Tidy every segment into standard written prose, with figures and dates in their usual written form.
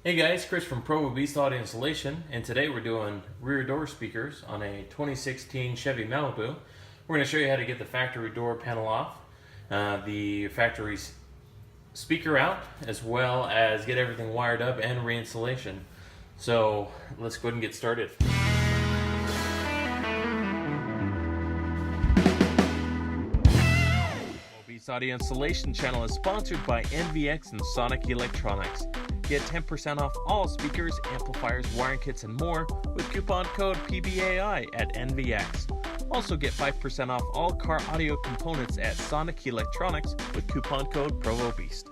Hey guys, Chris from Bose Audio Installation, and today we're doing rear door speakers on a 2016 Chevy Malibu. We're going to show you how to get the factory door panel off, the factory speaker out, as well as get everything wired up and reinstallation. So let's go ahead and get started. Bose Audio Installation channel is sponsored by NVX and Sonic Electronics. Get 10% off all speakers, amplifiers, wiring kits, and more with coupon code PBAI at NVX. Also get 5% off all car audio components at Sonic Electronics with coupon code PROVOBEAST.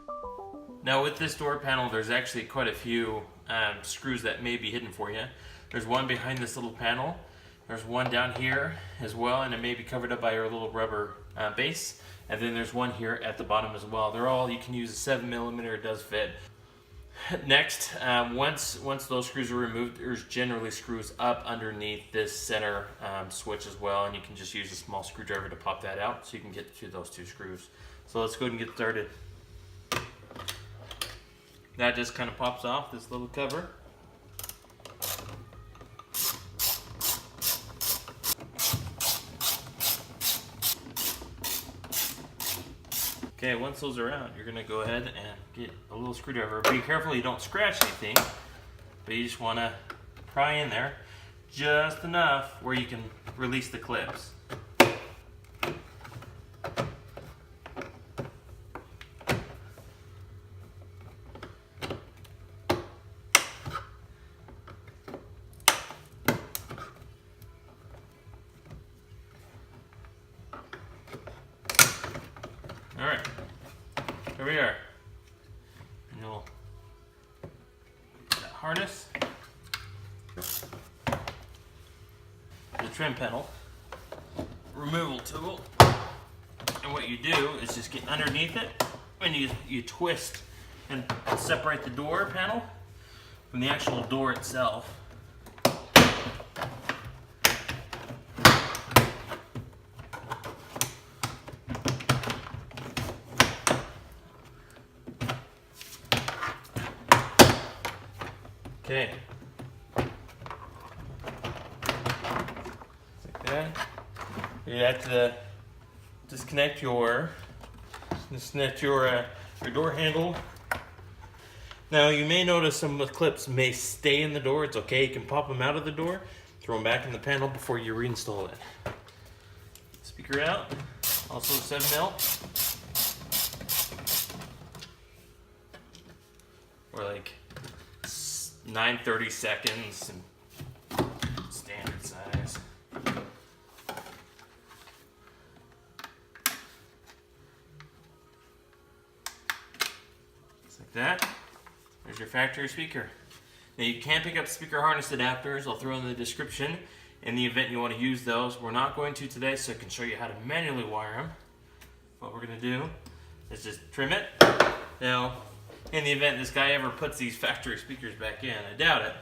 Now with this door panel, there's actually quite a few screws that may be hidden for you. There's one behind this little panel. There's one down here as well, and it may be covered up by your little rubber base. And then there's one here at the bottom as well. They're all, you can use a 7mm, it does fit. Next, once those screws are removed, there's generally screws up underneath this center switch as well, and you can just use a small screwdriver to pop that out so you can get to those two screws. So let's go ahead and get started. That just kind of pops off, this little cover. Okay, once those are out, you're going to go ahead and get a little screwdriver. Be careful you don't scratch anything, but you just want to pry in there just enough where you can release the clips. Alright, here we are. And you'll that harness, the trim panel, removal tool, and what you do is just get underneath it and you twist and separate the door panel from the actual door itself. Okay. Like that. You have to disconnect your door handle. Now you may notice some of the clips may stay in the door. It's okay. You can pop them out of the door, throw them back in the panel before you reinstall it. Speaker out. Also 7mm. Or like 9/30 seconds and standard size. Just like that. There's your factory speaker. Now you can pick up speaker harness adapters. I'll throw in the description in the event you want to use those. We're not going to today, so I can show you how to manually wire them. What we're going to do is just trim it. Now, in the event this guy ever puts these factory speakers back in, I doubt it,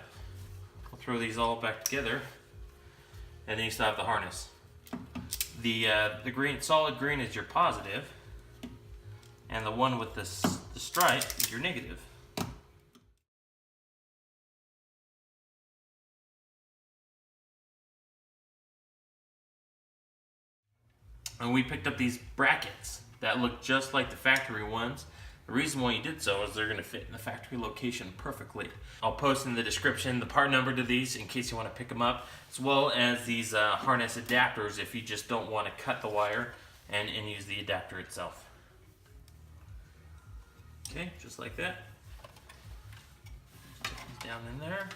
I'll throw these all back together, and then you still have the harness. The green, solid green is your positive, and the one with the stripe is your negative. And we picked up these brackets that look just like the factory ones. The reason why you did so is they're going to fit in the factory location perfectly. I'll post in the description the part number to these in case you want to pick them up, as well as these harness adapters if you just don't want to cut the wire and use the adapter itself. Okay, just like that. Stick these down in there.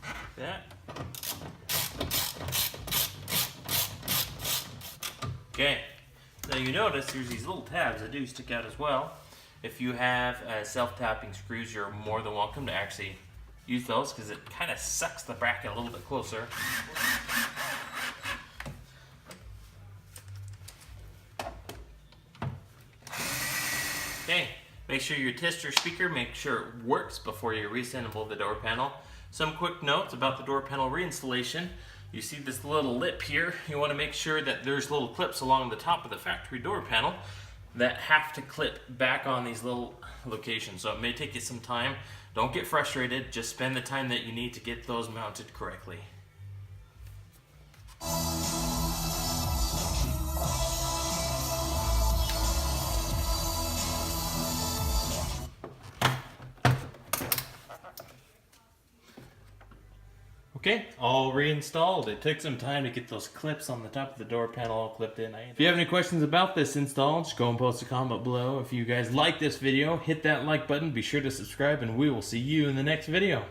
Like that. Okay. Now you notice there's these little tabs that do stick out as well. If you have self-tapping screws, you're more than welcome to actually use those because it kind of sucks the bracket a little bit closer. Okay, make sure you test your speaker, make sure it works before you reassemble the door panel. Some quick notes about the door panel reinstallation. You see this little lip here. You want to make sure that there's little clips along the top of the factory door panel. that have to clip back on these little locations. So it may take you some time. Don't get frustrated. Just spend the time that you need to get those mounted correctly. Okay, all reinstalled. It took some time to get those clips on the top of the door panel all clipped in. If you have any questions about this install, just go and post a comment below. If you guys like this video, hit that like button, be sure to subscribe, and we will see you in the next video.